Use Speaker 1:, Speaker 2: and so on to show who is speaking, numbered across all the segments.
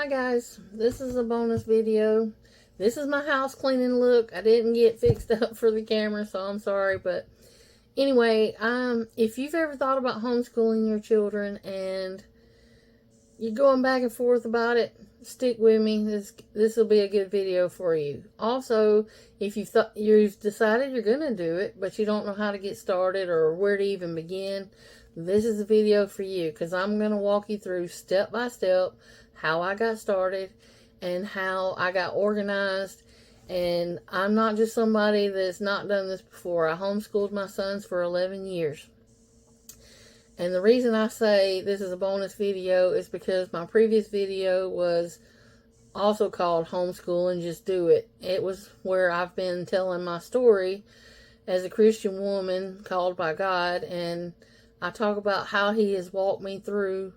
Speaker 1: Hi guys, this is a bonus video. This is my house cleaning look. I didn't get fixed up for the camera, so I'm sorry. But anyway, if you've ever thought about homeschooling your children and you're going back and forth about it, stick with me. This will be a good video for you. Also, if you've decided you're gonna do it, but you don't know how to get started or where to even begin, this is a video for you, because I'm gonna walk you through step by step how I got started and how I got organized. And I'm not just somebody that's not done this before. I homeschooled my sons for 11 years. And the reason I say this is a bonus video is because my previous video was also called Homeschooling Just Do It. It was where I've been telling my story as a Christian woman called by God, and I talk about how He has walked me through,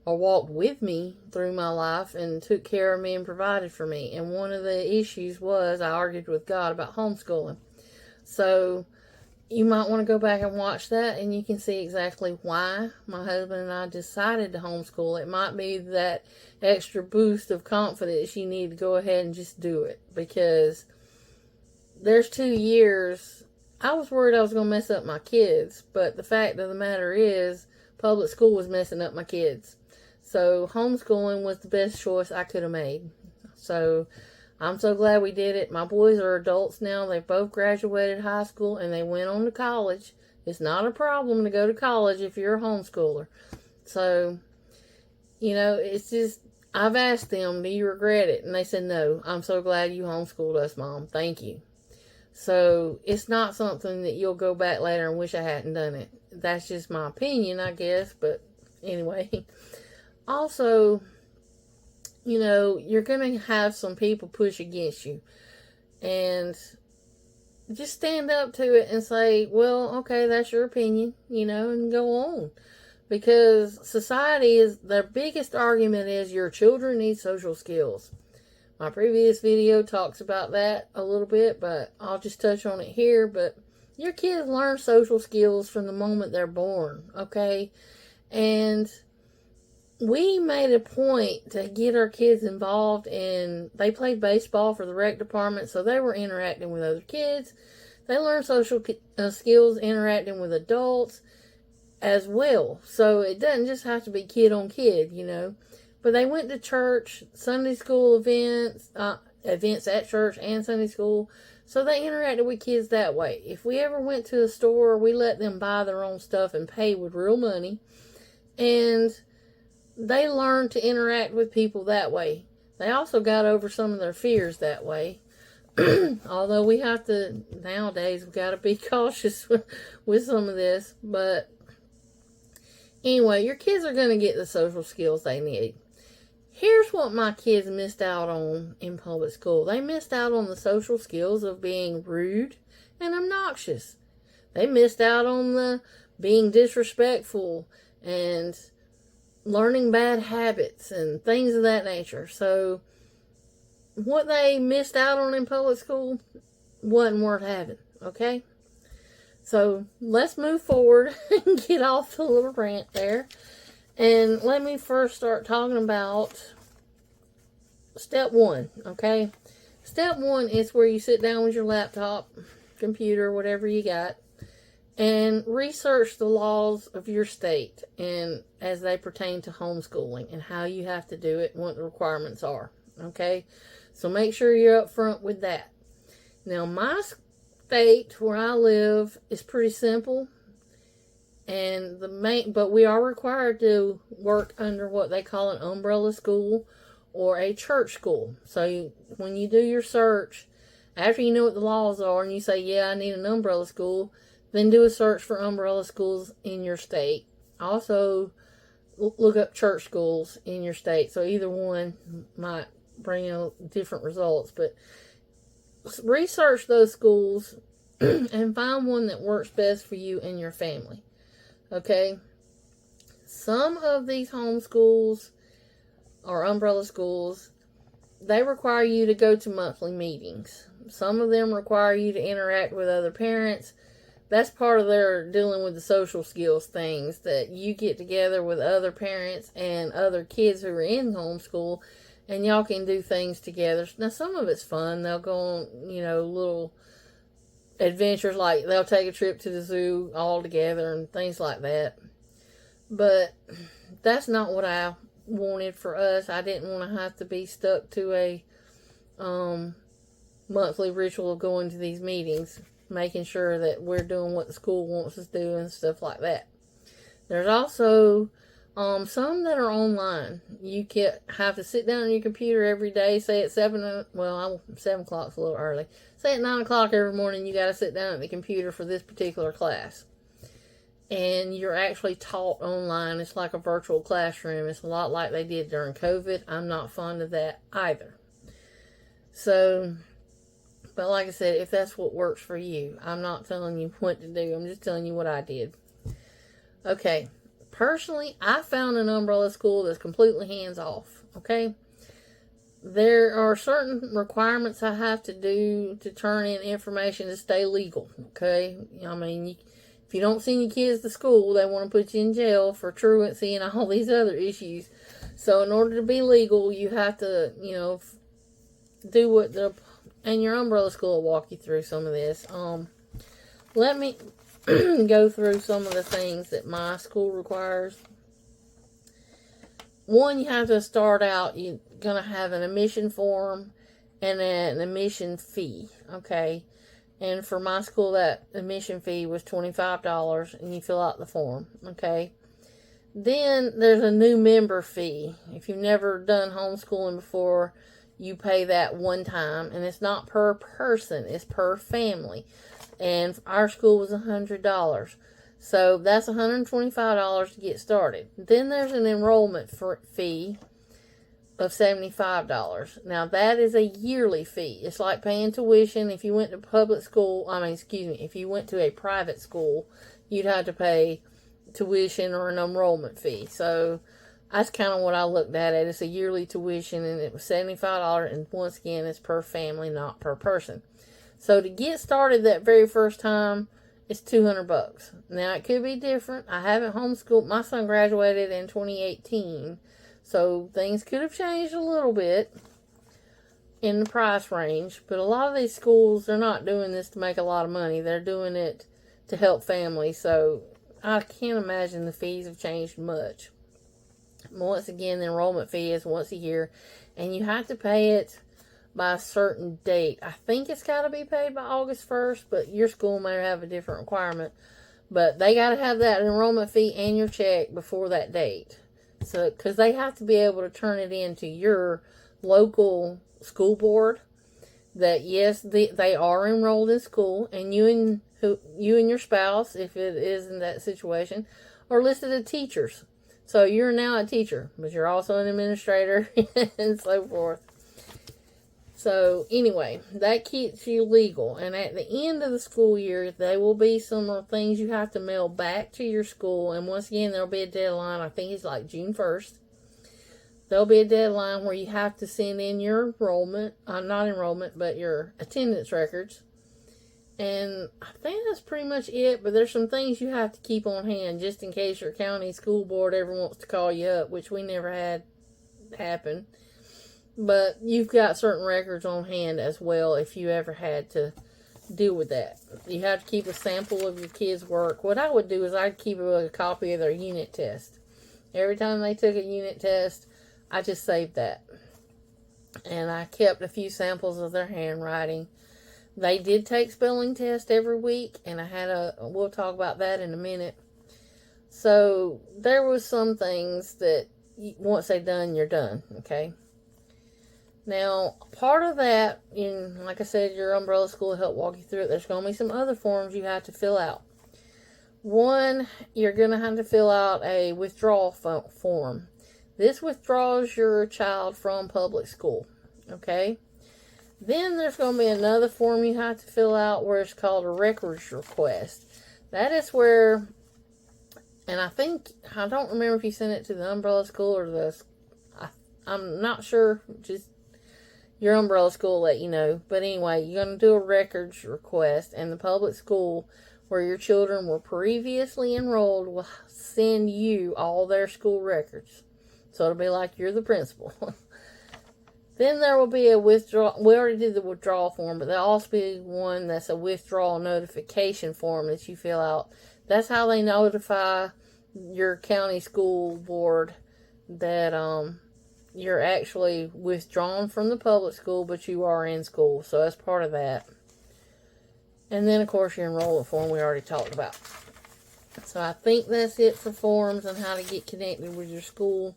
Speaker 1: or walked with me through my life, and took care of me and provided for me. And one of the issues was I argued with God about homeschooling. So you might want to go back and watch that, and you can see exactly why my husband and I decided to homeschool. It might be that extra boost of confidence you need to go ahead and just do it, because there's 2 years I was worried I was going to mess up my kids, but the fact of the matter is public school was messing up my kids. So homeschooling was the best choice I could have made. So I'm so glad we did it. My boys are adults now. They've both graduated high school and they went on to college. It's not a problem to go to college if you're a homeschooler. So, it's just, I've asked them, do you regret it? And they said, no. I'm so glad you homeschooled us, Mom. Thank you. So it's not something that you'll go back later and wish I hadn't done it. That's just my opinion, I guess. But anyway, also, you're going to have some people push against you. And just stand up to it and say, well, okay, that's your opinion, and go on. Because society their biggest argument is your children need social skills. My previous video talks about that a little bit, but I'll just touch on it here. But your kids learn social skills from the moment they're born, okay? And we made a point to get our kids involved in, they played baseball for the rec department, so they were interacting with other kids. They learned social skills interacting with adults as well. So it doesn't just have to be kid on kid, But they went to church, Sunday school events at church and Sunday school. So they interacted with kids that way. If we ever went to a store, we let them buy their own stuff and pay with real money. And they learned to interact with people that way. They also got over some of their fears that way. Although nowadays, we've got to be cautious with some of this. But anyway, your kids are going to get the social skills they need. Here's what my kids missed out on in public school. They missed out on the social skills of being rude and obnoxious. They missed out on the being disrespectful and learning bad habits and things of that nature. So what they missed out on in public school wasn't worth having, okay? So let's move forward and get off the little rant there. And let me first start talking about step 1, okay? Step 1 is where you sit down with your laptop, computer, whatever you got, and research the laws of your state and as they pertain to homeschooling and how you have to do it and what the requirements are, okay? So make sure you're up front with that. Now, my state where I live is pretty simple. And but we are required to work under what they call an umbrella school or a church school. So when you do your search, after you know what the laws are and you say, yeah, I need an umbrella school, then do a search for umbrella schools in your state. Also, look up church schools in your state. So either one might bring out different results. But research those schools and find one that works best for you and your family. Okay, some of these homeschools or umbrella schools, they require you to go to monthly meetings. Some of them require you to interact with other parents. That's part of their dealing with the social skills things, that you get together with other parents and other kids who are in homeschool and y'all can do things together. Now, some of it's fun. They'll go on, little adventures, like they'll take a trip to the zoo all together and things like that. But that's not what I wanted for us. I didn't want to have to be stuck to a monthly ritual of going to these meetings, making sure that we're doing what the school wants us to do and stuff like that. There's also some that are online. You have to sit down on your computer every day. Say at 7 o'clock's a little early. Say at 9 o'clock every morning you got to sit down at the computer for this particular class. And you're actually taught online. It's like a virtual classroom. It's a lot like they did during COVID. I'm not fond of that either. So, but like I said, if that's what works for you, I'm not telling you what to do. I'm just telling you what I did. Okay. Personally, I found an umbrella school that's completely hands off. Okay. There are certain requirements I have to do to turn in information to stay legal. Okay. I mean, if you don't send your kids to school, they want to put you in jail for truancy and all these other issues. So in order to be legal, you have to, do what and your umbrella school will walk you through some of this. Let me go through some of the things that my school requires. One, you have to start out, you're going to have an admission form and an admission fee. Okay. And for my school, that admission fee was $25, and you fill out the form, okay? Then there's a new member fee. If you've never done homeschooling before, you pay that one time, and it's not per person, it's per family. And our school was $100. So that's $125 to get started. Then there's an enrollment fee of $75. Now that is a yearly fee. It's like paying tuition. If you went to public school, if you went to a private school, you'd have to pay tuition or an enrollment fee. So that's kind of what I looked at it. It's a yearly tuition, and it was $75. And once again, it's per family, not per person. So to get started that very first time, it's $200. Now it could be different. I haven't homeschooled. My son graduated in 2018. So things could have changed a little bit in the price range. But a lot of these schools, they're not doing this to make a lot of money. They're doing it to help families. So I can't imagine the fees have changed much. Once again, the enrollment fee is once a year. And you have to pay it by a certain date. I think it's got to be paid by August 1st. But your school may have a different requirement. But they got to have that enrollment fee and your check before that date. So, because they have to be able to turn it into your local school board that yes, they are enrolled in school, and you and your spouse, if it is in that situation, are listed as teachers. So you're now a teacher, but you're also an administrator and so forth. So anyway, that keeps you legal. And at the end of the school year, there will be some things you have to mail back to your school. And once again, there'll be a deadline. I think it's like June 1st. There'll be a deadline where you have to send in your enrollment, not enrollment, but your attendance records. And I think that's pretty much it. But there's some things you have to keep on hand just in case your county school board ever wants to call you up, which we never had happen. But you've got certain records on hand as well if you ever had to deal with that. You have to keep a sample of your kids' work. What I would do is I'd keep a copy of their unit test. Every time they took a unit test, I just saved that. And I kept a few samples of their handwriting. They did take spelling tests every week, and we'll talk about that in a minute. So there was some things that once they're done, you're done, okay? Now, part of that, like I said, your umbrella school will help walk you through it. There's going to be some other forms you have to fill out. One, you're going to have to fill out a withdrawal form. This withdraws your child from public school, okay? Then there's going to be another form you have to fill out where it's called a records request. That is where, and I don't remember if you sent it to the umbrella school or I'm not sure, just your umbrella school will let you know. But anyway, you're going to do a records request, and the public school where your children were previously enrolled will send you all their school records. So it'll be like you're the principal. Then there will be a withdrawal. We already did the withdrawal form, but there'll also be one that's a withdrawal notification form that you fill out. That's how they notify your county school board that you're actually withdrawn from the public school, but you are in school. So that's part of that. And then, of course, your enrollment form we already talked about. So I think that's it for forms and how to get connected with your school.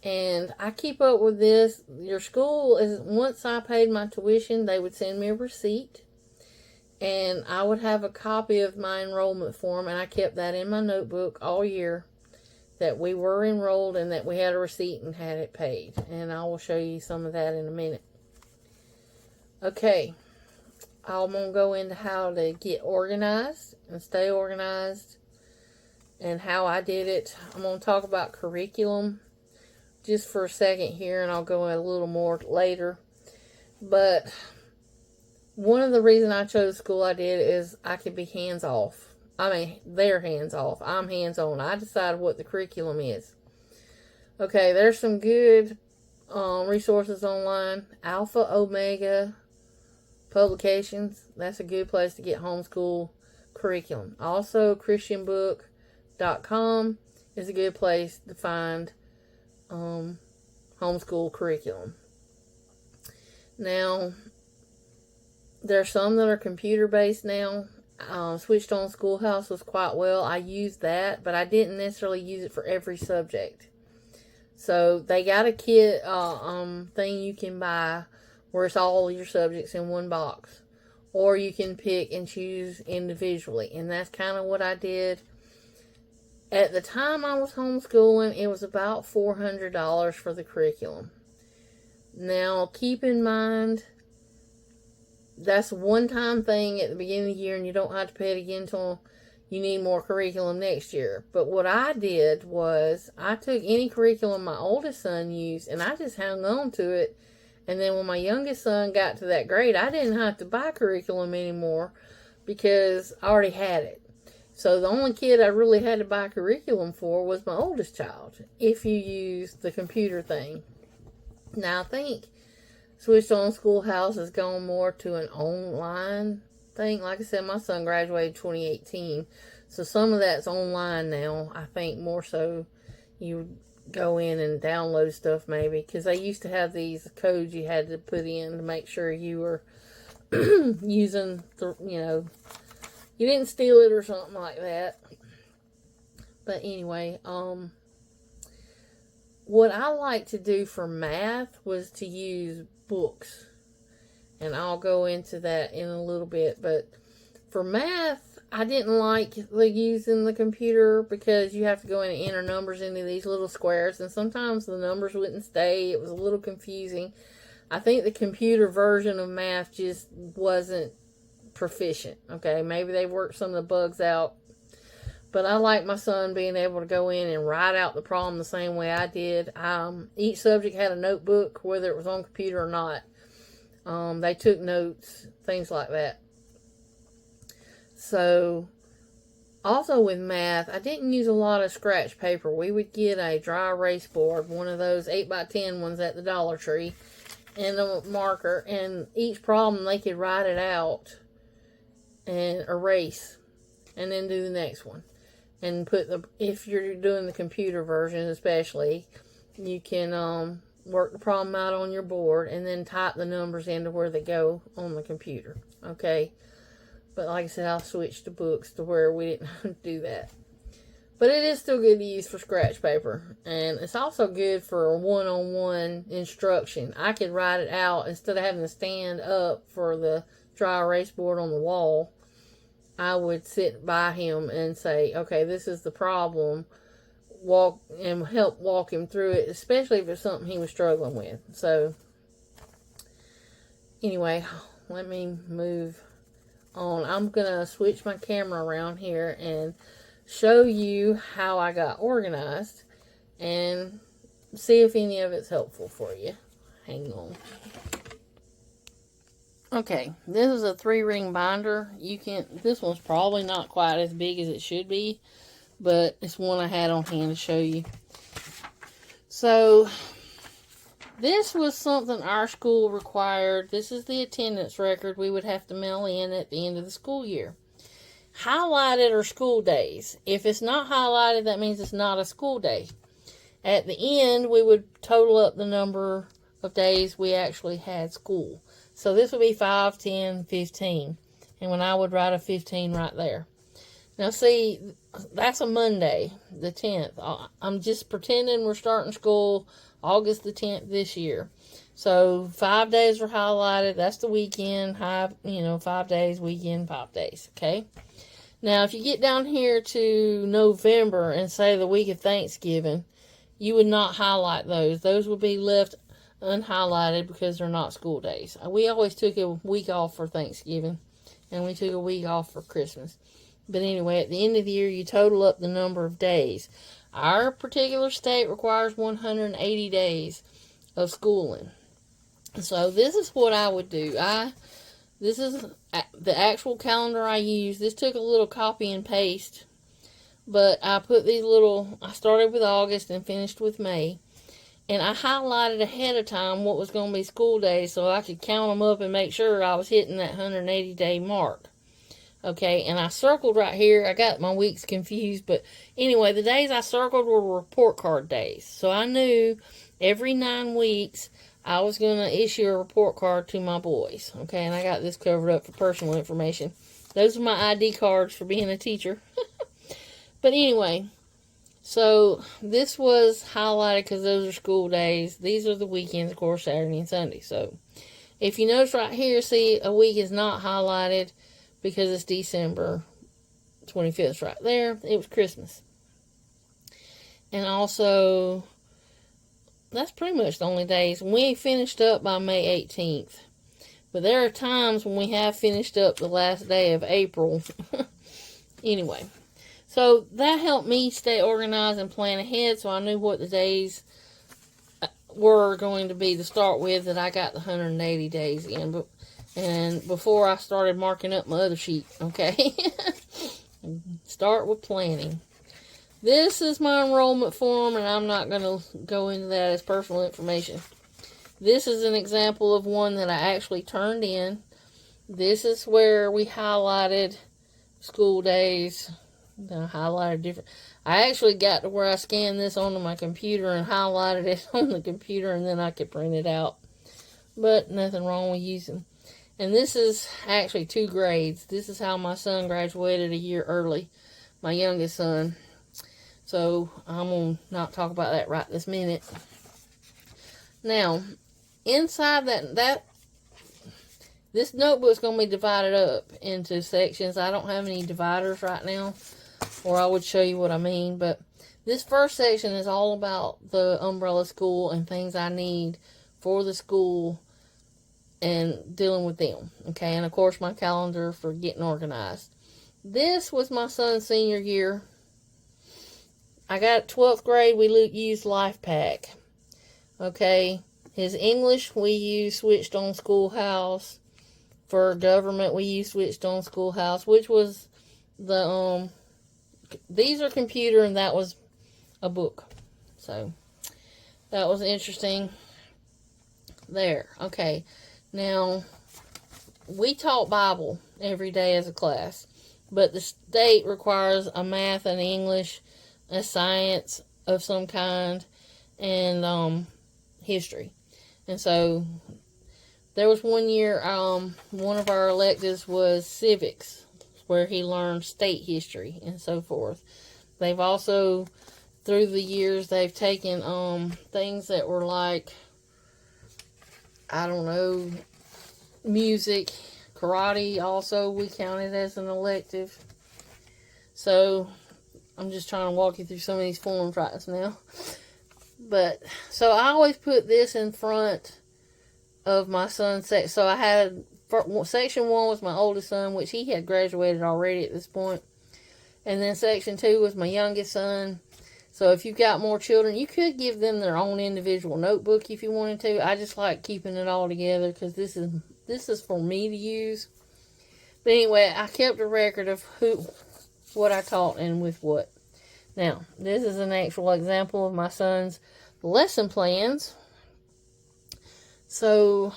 Speaker 1: And I keep up with this. Your school is, once I paid my tuition, they would send me a receipt. And I would have a copy of my enrollment form, and I kept that in my notebook all year, that we were enrolled and that we had a receipt and had it paid. And I will show you some of that in a minute. Okay, I'm going to go into how to get organized and stay organized and how I did it. I'm going to talk about curriculum just for a second here, and I'll go a little more later. But one of the reasons I chose school I did is I could be hands off. I mean, they're hands off. I'm hands on. I decide what the curriculum is. Okay, there's some good resources online. Alpha Omega Publications. That's a good place to get homeschool curriculum. Also, ChristianBook.com is a good place to find homeschool curriculum. Now, there's some that are computer based now. Switched On Schoolhouse was quite well. I used that, but I didn't necessarily use it for every subject. So they got a kit thing you can buy where it's all your subjects in one box, or you can pick and choose individually, and that's kind of what I did. At the time I was homeschooling, it was about $400 for the curriculum. Now, keep in mind, that's a one-time thing at the beginning of the year, and you don't have to pay it again until you need more curriculum next year. But what I did was, I took any curriculum my oldest son used, and I just hung on to it. And then when my youngest son got to that grade, I didn't have to buy curriculum anymore because I already had it. So the only kid I really had to buy curriculum for was my oldest child, if you use the computer thing. Now, I think Switched On Schoolhouse has gone more to an online thing. Like I said, my son graduated 2018, so some of that's online now. I think more so you go in and download stuff maybe, because they used to have these codes you had to put in to make sure you were using the, you didn't steal it or something like that. But anyway, what I like to do for math was to use books. And I'll go into that in a little bit. But for math, I didn't like using the computer because you have to go in and enter numbers into these little squares. And sometimes the numbers wouldn't stay. It was a little confusing. I think the computer version of math just wasn't proficient. Okay, maybe they worked some of the bugs out, but I like my son being able to go in and write out the problem the same way I did. Each subject had a notebook, whether it was on computer or not. They took notes, things like that. So also with math, I didn't use a lot of scratch paper. We would get a dry erase board, one of those 8x10 ones at the Dollar Tree, and a marker, and each problem they could write it out and erase, and then do the next one, and put if you're doing the computer version especially, you can work the problem out on your board and then type the numbers into where they go on the computer. Okay, but like I said, I'll switch to books to where we didn't do that. But it is still good to use for scratch paper, and it's also good for one-on-one instruction. I could write it out instead of having to stand up for the dry erase board on the wall. I would sit by him and say, okay, this is the problem. Walk and help walk him through it, especially if it's something he was struggling with. So, anyway, let me move on. I'm going to switch my camera around here and show you how I got organized and see if any of it's helpful for you. Hang on. Okay, this is a 3-ring binder. This one's probably not quite as big as it should be, but it's one I had on hand to show you. So, This was something our school required. This is the attendance record we would have to mail in at the end of the school year. Highlighted are school days. If it's not highlighted, that means it's not a school day. At the end, we would total up the number of days we actually had school. So this would be 5, 10, 15. And when I would write a 15 right there. Now see, that's a Monday, the 10th. I'm just pretending we're starting school August the 10th this year. So 5 days are highlighted. That's the weekend. 5 days, weekend, 5 days. Okay. Now, if you get down here to November and say the week of Thanksgiving, you would not highlight those. Those would be left unhighlighted because they're not school days. We always took a week off for Thanksgiving, and we took a week off for Christmas. But anyway, at the end of the year, you total up the number of days. Our particular state requires 180 days of schooling. So this is what I would do. This is the actual calendar I use. This took a little copy and paste. But I put I started with August and finished with May. And I highlighted ahead of time what was going to be school days so I could count them up and make sure I was hitting that 180 day mark. Okay, and I circled right here. I got my weeks confused, but anyway, the days I circled were report card days. So I knew every 9 weeks I was going to issue a report card to my boys. Okay, and I got this covered up for personal information. Those are my ID cards for being a teacher. But anyway, so this was highlighted because those are school days. These are the weekends, of course, Saturday and Sunday. So if you notice right here, see, a week is not highlighted because it's December 25th right there. It was Christmas. And also, that's pretty much the only days. We finished up by May 18th. But there are times when we have finished up the last day of April. Anyway, so that helped me stay organized and plan ahead, so I knew what the days were going to be to start with, that I got the 180 days in. And before I started marking up my other sheet, okay? Start with planning. This is my enrollment form, and I'm not going to go into that as personal information. This is an example of one that I actually turned in. This is where we highlighted school days. I highlighted different. I actually got to where I scanned this onto my computer and highlighted it on the computer, and then I could print it out. But nothing wrong with using. And this is actually 2 grades. This is how my son graduated a year early, my youngest son. So I'm going to not talk about that right this minute. Now, inside this notebook is going to be divided up into sections. I don't have any dividers right now, or I would show you what I mean. But this first section is all about the umbrella school and things I need for the school and dealing with them. Okay, and of course my calendar for getting organized. This was my son's senior year. I got 12th grade, we used Life Pack. Okay, his English, we used Switched On Schoolhouse. For government, we used Switched On Schoolhouse, which was the, these are computer and that was a book. So, that was interesting. There, okay. Now, we taught Bible every day as a class, but the state requires a math and English, a science of some kind, and history. And so, there was one year, one of our electives was civics, where he learned state history and so forth. They've also, through the years, they've taken things that were like, I don't know, music, karate also we counted as an elective. So, I'm just trying to walk you through some of these forms right now. But, so I always put this in front of my son's section. So I had, section 1 was my oldest son, which he had graduated already at this point. And then section 2 was my youngest son. So if you've got more children, you could give them their own individual notebook if you wanted to. I just like keeping it all together because this is for me to use. But anyway, I kept a record of what I taught and with what. Now, this is an actual example of my son's lesson plans. So,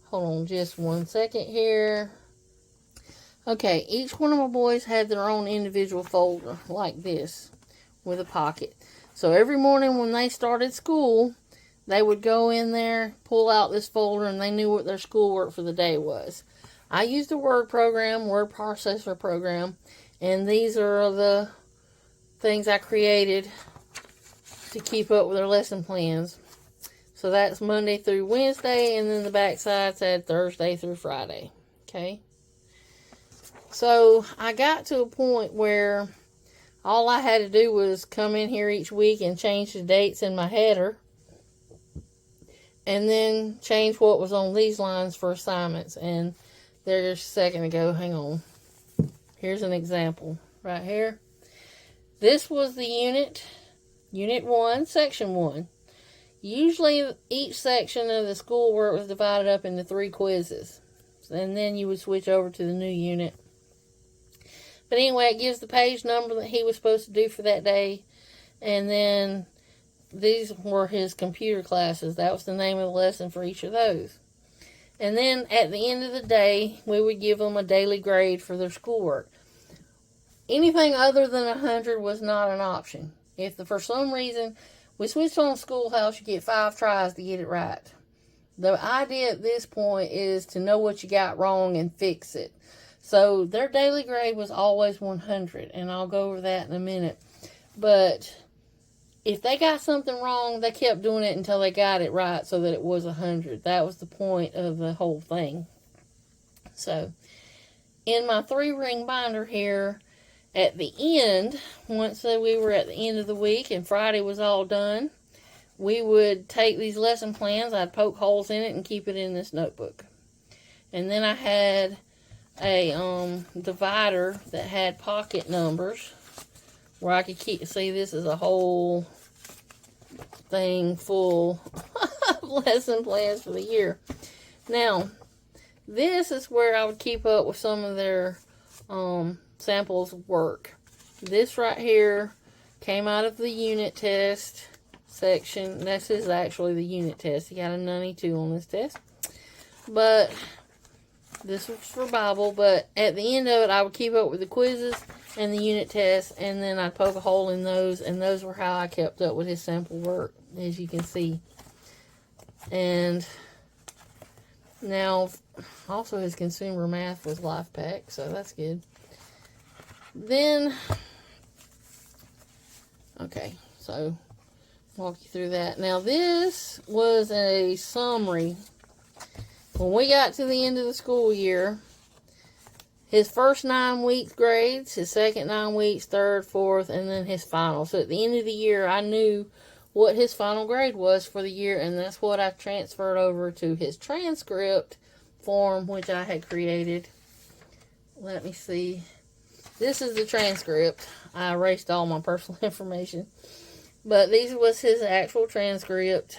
Speaker 1: hold on just 1 second here. Okay, each one of my boys had their own individual folder like this with a pocket. So every morning when they started school, they would go in there, pull out this folder, and they knew what their schoolwork for the day was. I used a word processor program, and these are the things I created to keep up with their lesson plans. So that's Monday through Wednesday, and then the backside said Thursday through Friday. Okay? So I got to a point where all I had to do was come in here each week and change the dates in my header, and then change what was on these lines for assignments. And there's a second ago, hang on. Here's an example right here. This was the Unit 1, Section 1. Usually each section of the schoolwork was divided up into 3 quizzes. And then you would switch over to the new unit. But anyway, it gives the page number that he was supposed to do for that day. And then these were his computer classes. That was the name of the lesson for each of those. And then at the end of the day, we would give them a daily grade for their schoolwork. Anything other than 100 was not an option. If for some reason we switched on Schoolhouse, you get 5 tries to get it right. The idea at this point is to know what you got wrong and fix it. So their daily grade was always 100, and I'll go over that in a minute. But if they got something wrong, they kept doing it until they got it right so that it was 100. That was the point of the whole thing. So in my 3-ring binder here, at the end, once we were at the end of the week and Friday was all done, we would take these lesson plans, I'd poke holes in it and keep it in this notebook. And then I had a divider that had pocket numbers where I could see this is a whole thing full of lesson plans for the year. Now, this is where I would keep up with some of their samples of work. This right here came out of the unit test section. This is actually the unit test. He got a 92 on this test. But this was for Bible. But at the end of it, I would keep up with the quizzes and the unit tests, and then I'd poke a hole in those, and those were how I kept up with his sample work, as you can see. And now, also his consumer math was Life Pack, so that's good. Then, okay, so walk you through that. Now, this was a summary. When we got to the end of the school year, his first 9 weeks grades, his second 9 weeks, third, fourth, and then his final. So at the end of the year, I knew what his final grade was for the year, and that's what I transferred over to his transcript form, which I had created. Let me see. This is the transcript. I erased all my personal information. But this was his actual transcript.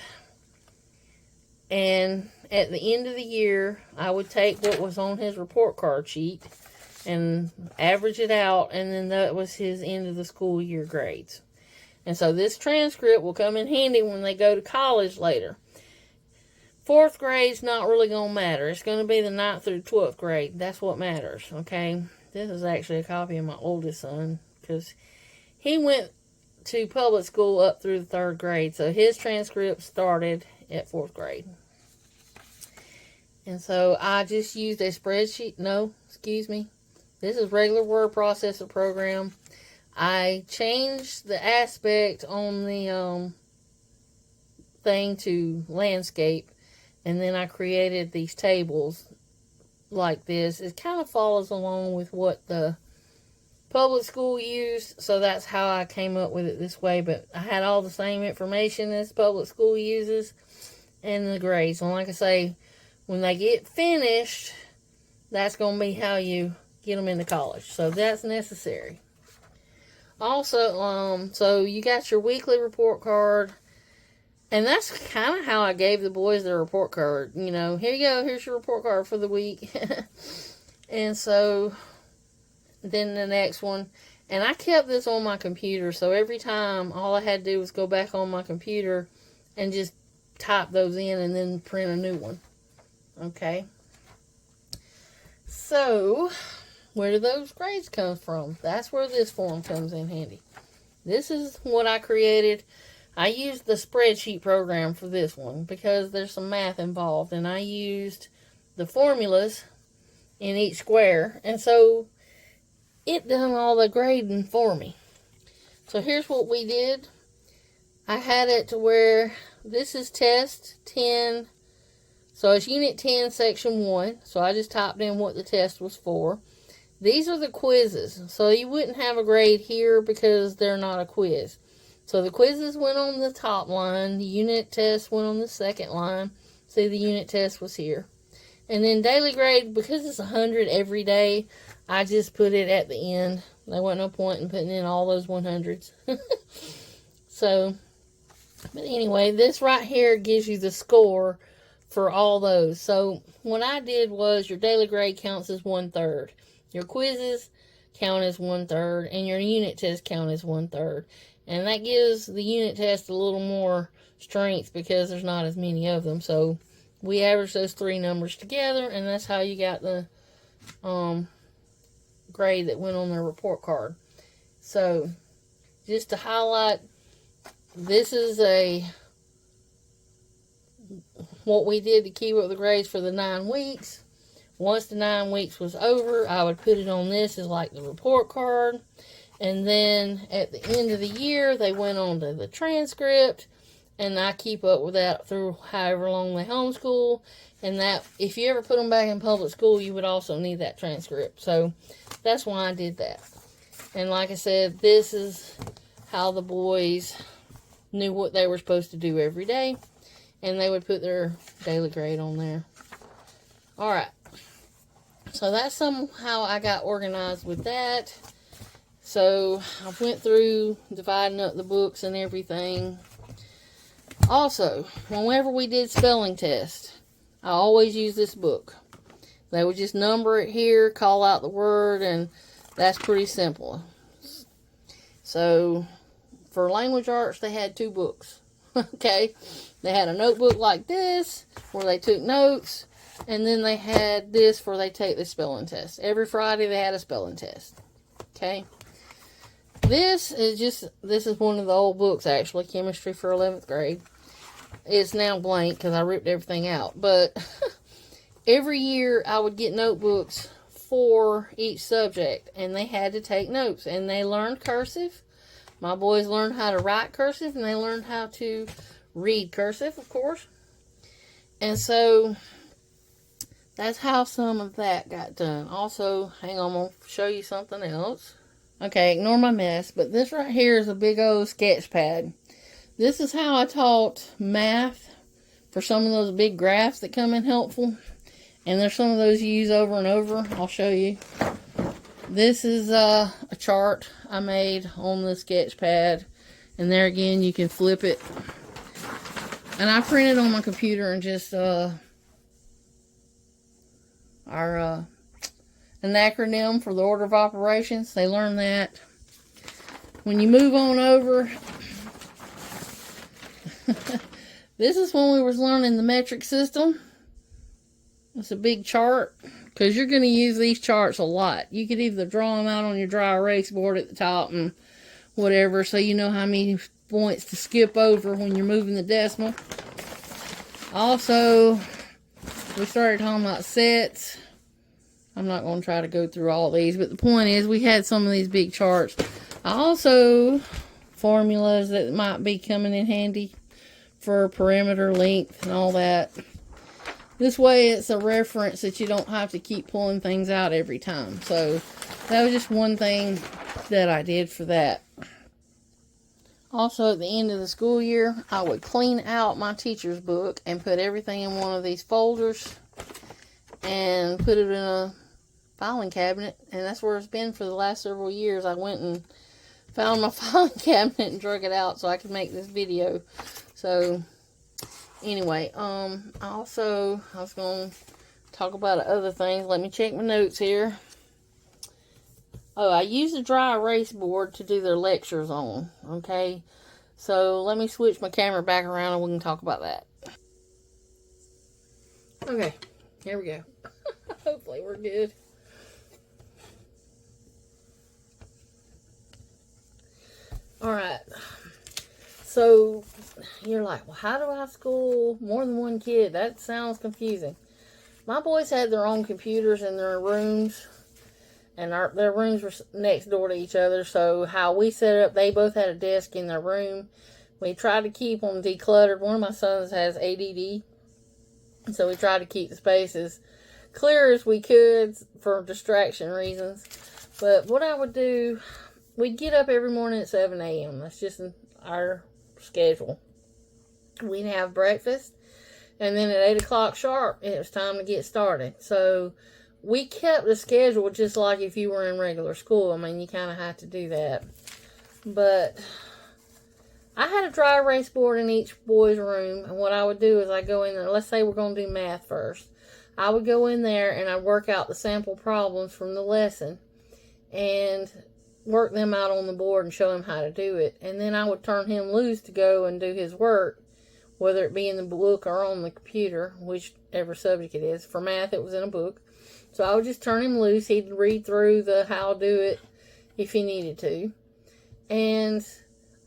Speaker 1: And at the end of the year, I would take what was on his report card sheet and average it out, and then that was his end of the school year grades. And so this transcript will come in handy when they go to college later. 4th grade's not really going to matter. It's going to be the 9th through 12th grade. That's what matters, okay? This is actually a copy of my oldest son, because he went to public school up through the 3rd grade, so his transcript started at 4th grade. And so I just used a spreadsheet. No, excuse me. This is regular word processor program. I changed the aspect on the thing to landscape, and then I created these tables like this. It kind of follows along with what the public school used, so that's how I came up with it this way. But I had all the same information as public school uses and the grades. And like I say, when they get finished, that's going to be how you get them into college. So that's necessary. Also, so you got your weekly report card. And that's kind of how I gave the boys their report card. You know, here you go, here's your report card for the week. And so, then the next one. And I kept this on my computer, so every time, all I had to do was go back on my computer and just type those in and then print a new one. Okay. So, where do those grades come from? That's where this form comes in handy. This is what I created. I used the spreadsheet program for this one because there's some math involved, and I used the formulas in each square, and so it done all the grading for me. So here's what we did. I had it to where this is test 10. So it's unit 10, section 1. So I just typed in what the test was for. These are the quizzes. So you wouldn't have a grade here because they're not a quiz. So the quizzes went on the top line. The unit test went on the second line. See, the unit test was here. And then daily grade, because it's 100 every day, I just put it at the end. There wasn't no point in putting in all those 100s. So, but anyway, this right here gives you the score for all those. So what I did was your daily grade counts as 1/3. Your quizzes count as 1/3. And your unit test count as 1/3. And that gives the unit test a little more strength because there's not as many of them. So we average those three numbers together, and that's how you got the grade that went on their report card. So just to highlight, this is what we did to keep up the grades for the 9 weeks. Once the 9 weeks was over, I would put it on this as like the report card. And then at the end of the year, they went on to the transcript. And I keep up with that through however long they homeschool. And that, if you ever put them back in public school, you would also need that transcript. So that's why I did that. And like I said, this is how the boys knew what they were supposed to do every day. And they would put their daily grade on there. Alright. So that's somehow I got organized with that. So I went through dividing up the books and everything. Also, whenever we did spelling test, I always use this book. They would just number it here, call out the word, and that's pretty simple. So, for language arts, they had 2 books. Okay? They had a notebook like this, where they took notes, and then they had this where they take the spelling test. Every Friday, they had a spelling test. Okay? This is one of the old books, actually, Chemistry for 11th grade. It's now blank because I ripped everything out. But every year I would get notebooks for each subject. And they had to take notes. And they learned cursive. My boys learned how to write cursive. And they learned how to read cursive, of course. And so that's how some of that got done. Also, hang on, I'm going to show you something else. Okay, ignore my mess. But this right here is a big old sketch pad. This is how I taught math for some of those big graphs that come in helpful. And there's some of those you use over and over. I'll show you. This is a chart I made on the sketch pad. And there again, you can flip it. And I printed on my computer and just an acronym for the order of operations. They learn that. When you move on over, this is when we was learning the metric system. It's a big chart because you're going to use these charts a lot. You could either draw them out on your dry erase board at the top and whatever, so you know how many points to skip over when you're moving the decimal. Also, we started talking about sets. I'm not going to try to go through all these, but the point is we had some of these big charts. Also, formulas that might be coming in handy for perimeter, length, and all that. This way it's a reference that you don't have to keep pulling things out every time. So that was just one thing that I did for that. Also, at the end of the school year, I would clean out my teacher's book and put everything in one of these folders and put it in a filing cabinet. And that's where it's been for the last several years. I went and found my filing cabinet and drug it out so I could make this video. So anyway, I was going to talk about other things. Let me check my notes here. Oh, I use a dry erase board to do their lectures on. Okay, so let me switch my camera back around and we can talk about that. Okay, here we go. Hopefully we're good. Alright. So, you're like, well, how do I school more than one kid? That sounds confusing. My boys had their own computers in their rooms, and their rooms were next door to each other. So how we set it up, they both had a desk in their room. We tried to keep them decluttered. One of my sons has ADD, so we tried to keep the spaces clear as we could for distraction reasons. But what I would do, we'd get up every morning at 7 a.m. That's just our schedule. We'd have breakfast, and then at 8 o'clock sharp, it was time to get started. So we kept the schedule just like if you were in regular school. I mean, you kind of have to do that. But I had a dry erase board in each boy's room, and what I would do is I go in there. Let's say we're going to do math first. I would go in there and I'd work out the sample problems from the lesson and work them out on the board and show him how to do it. And then I would turn him loose to go and do his work, whether it be in the book or on the computer, whichever subject it is. For math, it was in a book. So I would just turn him loose. He'd read through the how to do it if he needed to. And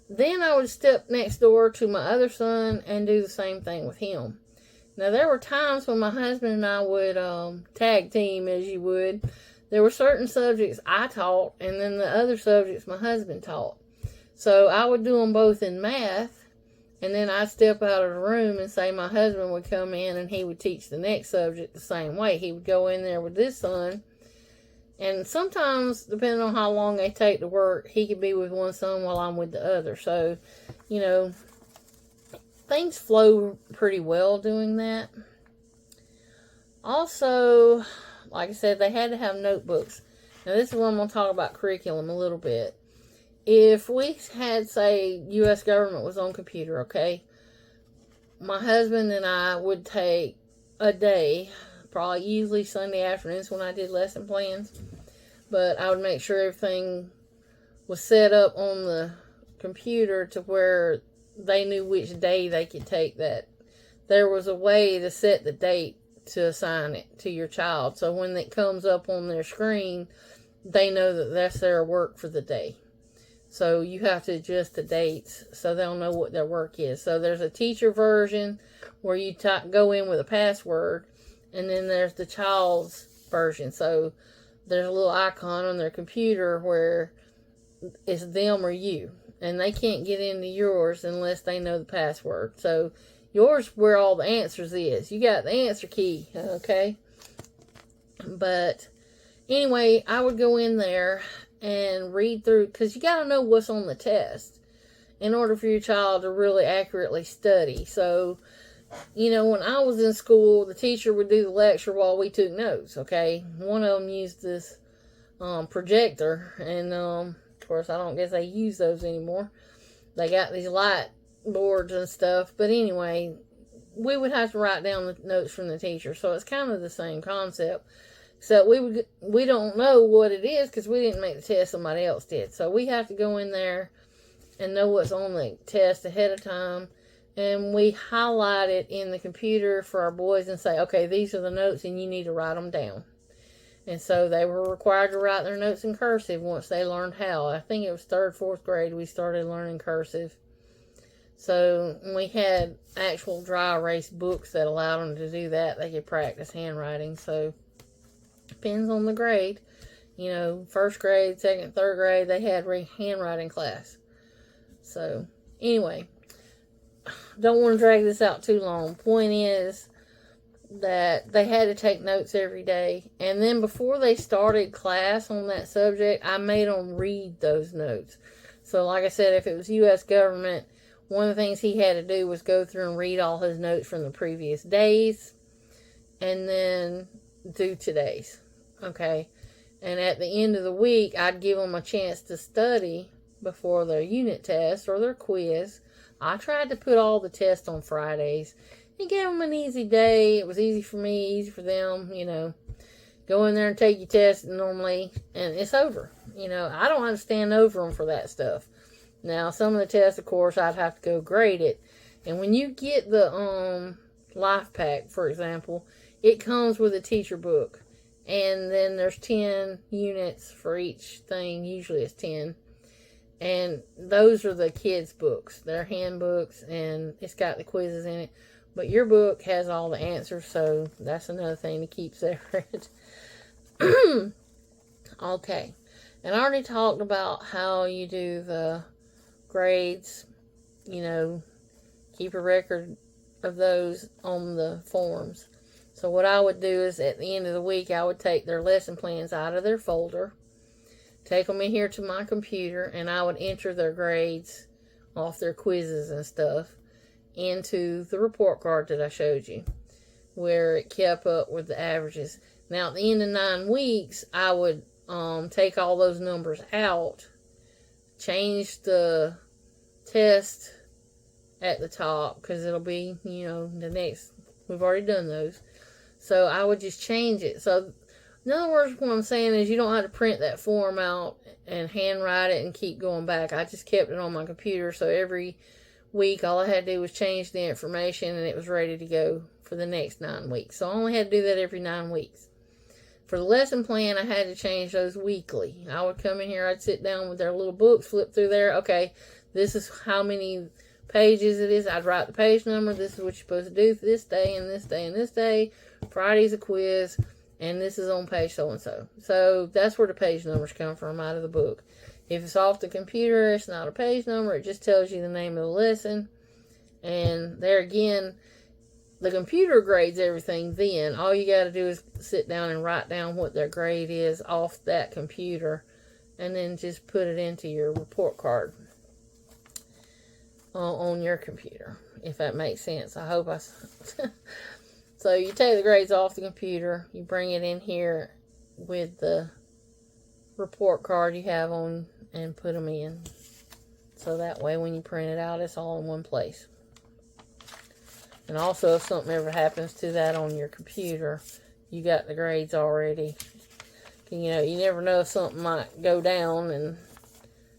Speaker 1: then I would step next door to my other son and do the same thing with him. Now, there were times when my husband and I would tag team, as you would. There were certain subjects I taught, and then the other subjects my husband taught. So I would do them both in math, and then I'd step out of the room and say my husband would come in and he would teach the next subject the same way. He would go in there with this son, and sometimes, depending on how long they take to work, he could be with one son while I'm with the other. So, you know, things flow pretty well doing that. Also, like I said, they had to have notebooks. Now, this is where I'm going to talk about curriculum a little bit. If we had, say, U.S. government was on computer, okay, my husband and I would take a day, probably usually Sunday afternoons when I did lesson plans, but I would make sure everything was set up on the computer to where they knew which day they could take that. There was a way to set the date to assign it to your child, so when it comes up on their screen, they know that that's their work for the day. So you have to adjust the dates so they'll know what their work is. So there's a teacher version where you go in with a password, and then there's the child's version. So there's a little icon on their computer where it's them or you, and they can't get into yours unless they know the password. So yours where all the answers is. You got the answer key, okay? But anyway, I would go in there and read through, because you got to know what's on the test in order for your child to really accurately study. So, you know, when I was in school, the teacher would do the lecture while we took notes, okay? One of them used this projector, and of course, I don't guess they use those anymore. They got these light boards and stuff, but anyway, we would have to write down the notes from the teacher, so it's kind of the same concept. So we don't know what it is because we didn't make the test, somebody else did. So we have to go in there and know what's on the test ahead of time, and we highlight it in the computer for our boys and say, okay, these are the notes and you need to write them down. And so they were required to write their notes in cursive once they learned how. I think it was 3rd, 4th grade we started learning cursive. So we had actual dry erase books that allowed them to do that. They could practice handwriting. So depends on the grade. You know, 1st grade, 2nd, 3rd grade, they had handwriting class. So anyway, don't want to drag this out too long. Point is that they had to take notes every day. And then before they started class on that subject, I made them read those notes. So like I said, if it was U.S. government, one of the things he had to do was go through and read all his notes from the previous days and then do today's. Okay. And at the end of the week, I'd give them a chance to study before their unit test or their quiz. I tried to put all the tests on Fridays and give them an easy day. It was easy for me, easy for them, you know. Go in there and take your test normally, and it's over. You know, I don't have to stand over them for that stuff. Now, some of the tests, of course, I'd have to go grade it. And when you get the life pack, for example, it comes with a teacher book. And then there's 10 units for each thing. Usually it's 10. And those are the kids' books. They're handbooks, and it's got the quizzes in it. But your book has all the answers, so that's another thing to keep separate. Okay. And I already talked about how you do the grades. You know, keep a record of those on the forms. So what I would do is at the end of the week, I would take their lesson plans out of their folder, take them in here to my computer, and I would enter their grades off their quizzes and stuff into the report card that I showed you, where it kept up with the averages. Now, at the end of 9 weeks, I would take all those numbers out, change the test at the top, because it'll be, you know, the next, we've already done those. So I would just change it. So in other words, what I'm saying is you don't have to print that form out and handwrite it and keep going back. I just kept it on my computer, so every week all I had to do was change the information and it was ready to go for the next 9 weeks. So I only had to do that every 9 weeks. For the lesson plan, I had to change those weekly. I would come in here, I'd sit down with their little books, flip through there. Okay, this is how many pages it is. I'd write the page number. This is what you're supposed to do for this day and this day and this day. Friday's a quiz, and this is on page so-and-so. So that's where the page numbers come from, out of the book. If it's off the computer, it's not a page number. It just tells you the name of the lesson. And there again, the computer grades everything then. All you got to do is sit down and write down what their grade is off that computer, and then just put it into your report card on your computer, if that makes sense. I hope I... So you take the grades off the computer, you bring it in here with the report card you have on, and put them in. So that way when you print it out, it's all in one place. And also, if something ever happens to that on your computer, you got the grades already. You know, you never know if something might go down and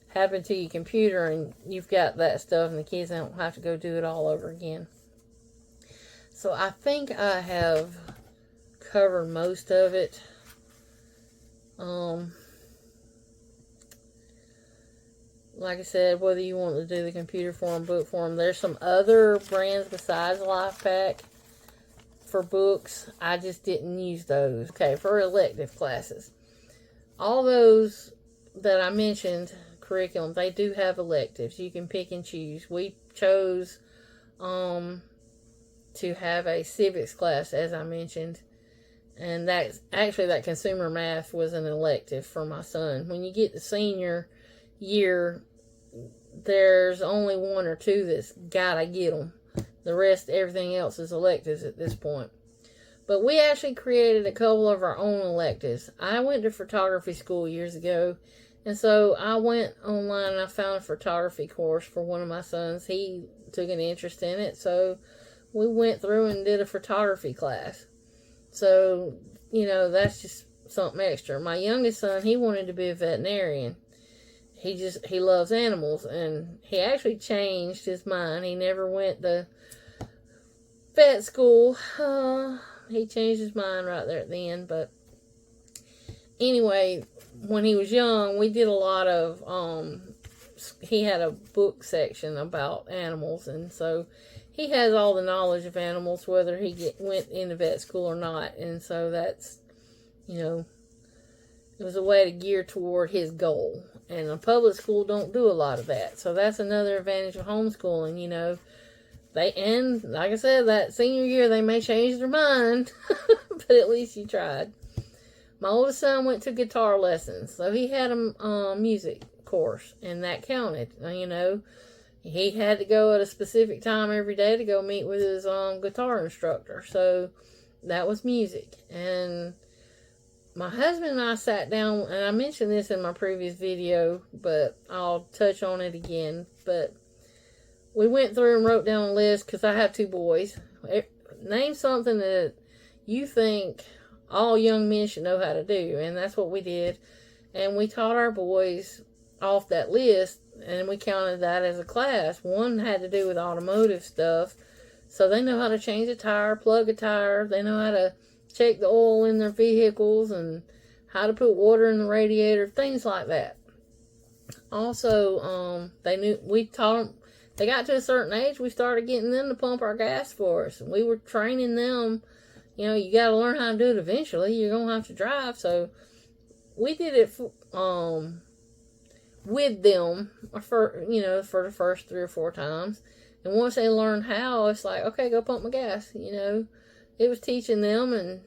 Speaker 1: happen to your computer, and you've got that stuff, and the kids don't have to go do it all over again. So I think I have covered most of it. Like I said, whether you want to do the computer form, book form, there's some other brands besides LifePak for books. I just didn't use those. Okay, for elective classes. All those that I mentioned, curriculum, they do have electives. You can pick and choose. We chose to have a civics class, as I mentioned. And that's actually, that consumer math was an elective for my son. When you get to senior year, there's only 1 or 2 that's gotta get them. The rest, everything else is electives at this point. But we actually created a couple of our own electives. I went to photography school years ago, and so I went online and I found a photography course for one of my sons. He took an interest in it, so we went through and did a photography class. So, you know, that's just something extra. My youngest son, he wanted to be a veterinarian. He loves animals, and he actually changed his mind. He never went to vet school. He changed his mind right there at the end. But anyway, when he was young, we did a lot of, he had a book section about animals, and so he has all the knowledge of animals, whether he went into vet school or not. And so that's, you know, it was a way to gear toward his goal. And a public school don't do a lot of that. So that's another advantage of homeschooling, you know. And like I said, that senior year, they may change their mind, but at least you tried. My oldest son went to guitar lessons, so he had a music course, and that counted. You know, he had to go at a specific time every day to go meet with his guitar instructor. So that was music. And my husband and I sat down, and I mentioned this in my previous video, but I'll touch on it again. But we went through and wrote down a list, because I have 2 boys. Name something that you think all young men should know how to do, and that's what we did. And we taught our boys off that list, and we counted that as a class. One had to do with automotive stuff, so they know how to change a tire, plug a tire. They know how to check the oil in their vehicles and how to put water in the radiator, things like that. Also, we taught them, they got to a certain age, we started getting them to pump our gas for us. And we were training them, you got to learn how to do it eventually. You're going to have to drive. So we did it with them for the first 3 or 4 times. And once they learned how, it's like, okay, go pump my gas. It was teaching them, and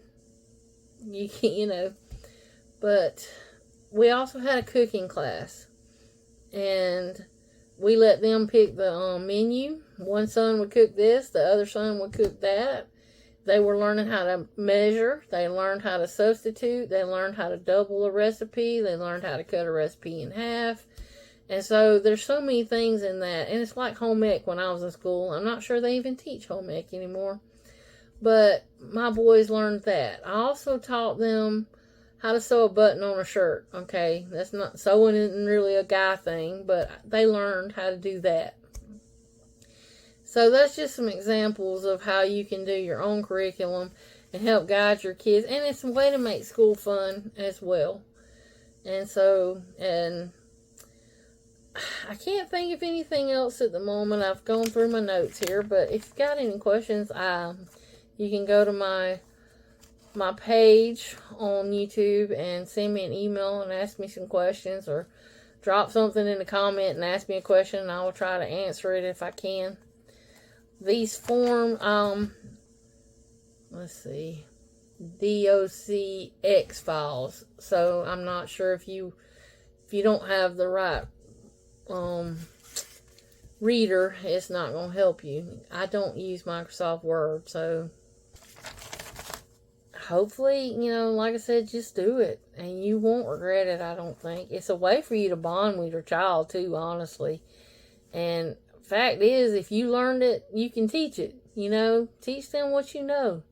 Speaker 1: but we also had a cooking class, and we let them pick the menu. One son would cook this, the other son would cook that. They were learning how to measure. They learned how to substitute. They learned how to double a recipe. They learned how to cut a recipe in half. And so there's so many things in that. And it's like home ec when I was in school. I'm not sure they even teach home ec anymore. But my boys learned that. I also taught them how to sew a button on a shirt. Okay, that's not, sewing isn't really a guy thing, but they learned how to do that. So that's just some examples of how you can do your own curriculum and help guide your kids. And it's a way to make school fun as well. And so, I can't think of anything else at the moment. I've gone through my notes here, but if you've got any questions, you can go to my page on YouTube and send me an email and ask me some questions, or drop something in the comment and ask me a question, and I will try to answer it if I can. These form, let's see, DOCX files. So I'm not sure if you don't have the right reader, it's not going to help you. I don't use Microsoft Word, so hopefully, like I said, just do it, and you won't regret it. I don't think. It's a way for you to bond with your child too, honestly. And fact is, if you learned it, you can teach it. Teach them what you know.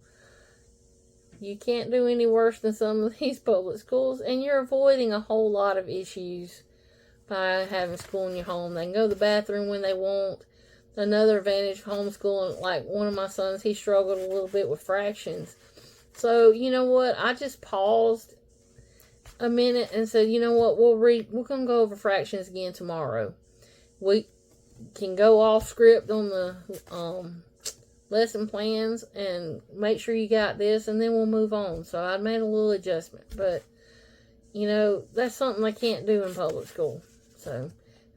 Speaker 1: You can't do any worse than some of these public schools, and you're avoiding a whole lot of issues by having school in your home. They can go to the bathroom when they want. Another advantage of homeschooling, like one of my sons, he struggled a little bit with fractions. So, you know what? I just paused a minute and said, you know what? We're going to go over fractions again tomorrow. We can go off script on the lesson plans and make sure you got this, and then we'll move on. So I made a little adjustment. But, that's something they can't do in public school. So,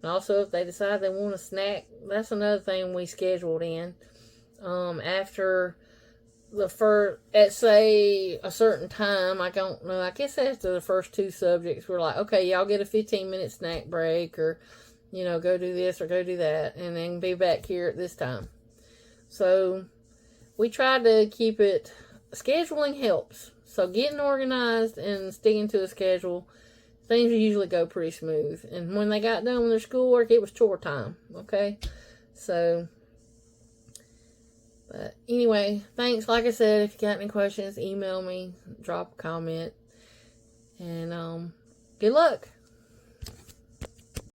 Speaker 1: and also if they decide they want a snack, that's another thing we scheduled in. After the first, at say a certain time, I don't know, I guess after the first 2 subjects, we're like, okay, y'all get a 15-minute snack break, or, go do this or go do that, and then be back here at this time. So, we try to keep it, scheduling helps. So, getting organized and sticking to a schedule, things usually go pretty smooth. And when they got done with their schoolwork, it was chore time, okay? So, but anyway, thanks. Like I said, if you got any questions, email me, drop a comment, and good luck.